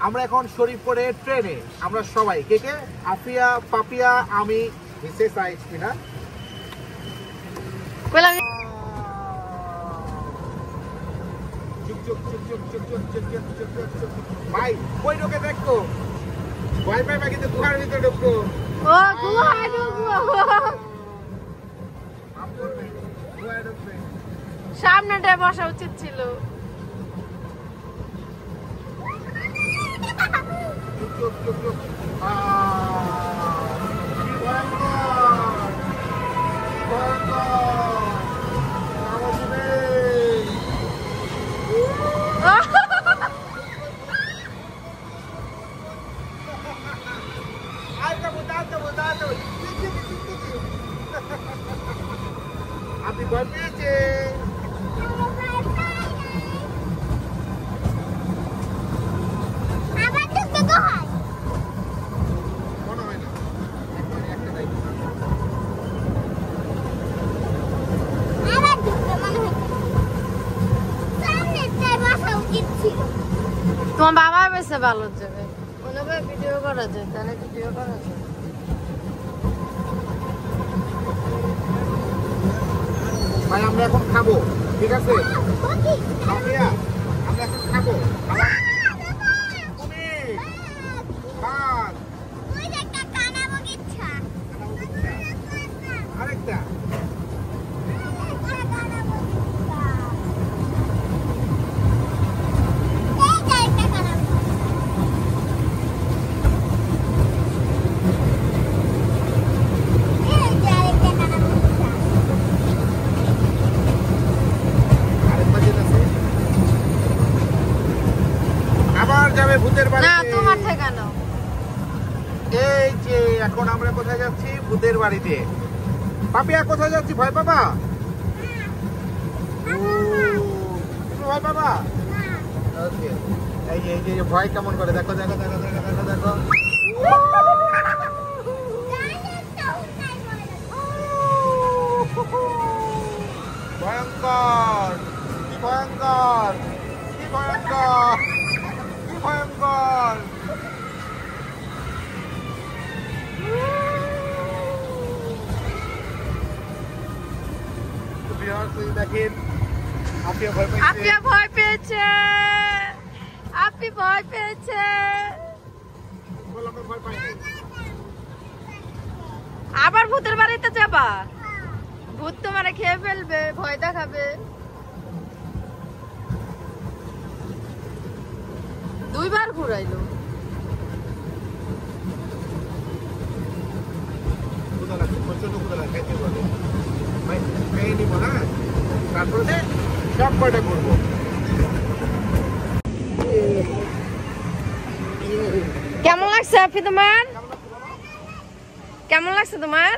আমরা এখন শরীফপুরে ট্রেনে, আমরা সবাই কে কে, আফিয়া, পাপিয়া, আমি, মিসেস আইসমিনা। ভাই কই ঢোকে দেখতো, ভয় পাই কিন্তু গুহার ভিতরে ঢুকবো। সামনেটা বসা উচিত ছিল। আপনি ভয় পেয়েছেন? তোমার বাবা বেশি ভালো যাবে, ওনাকে ভিডিও করা যায়, তাহলে ভিডিও করা যায়। ভাই আমরা এখন খাবো, ঠিক আছে? আমরা এখন খাবো আরেকটা। যাবে ভূতের বাড়ি। না তোমার ঠিকানা। এই যে এখন আমরা কোথায় যাচ্ছি? ভূতের বাড়িতে। পাপিয়া কোথায় যাচ্ছি? ভয় পাবা? ভয় পাবা? ওকে। এই যে ভয় কেমন করে দেখো দেখো দেখো দেখো দেখো দেখো। ভয়ঙ্কর, কি ভয়ঙ্কর, কি ভয়ঙ্কর, কি ভয়ঙ্কর। দেখেন আপিয়া ভয় পেয়েছে, আপিয়া ভয় পেয়েছে, আপনি ভয় পেয়েছে। আবার ভূতের বাড়িতে যাবা? ভূত তোমারে খেয়ে ফেলবে, ভয় দেখাবে। দুইবার ঘুরাইলো। তারপরে সব কয়টা করবো। কেমন লাগছে আপনি তোমার? কেমন লাগছে তোমার?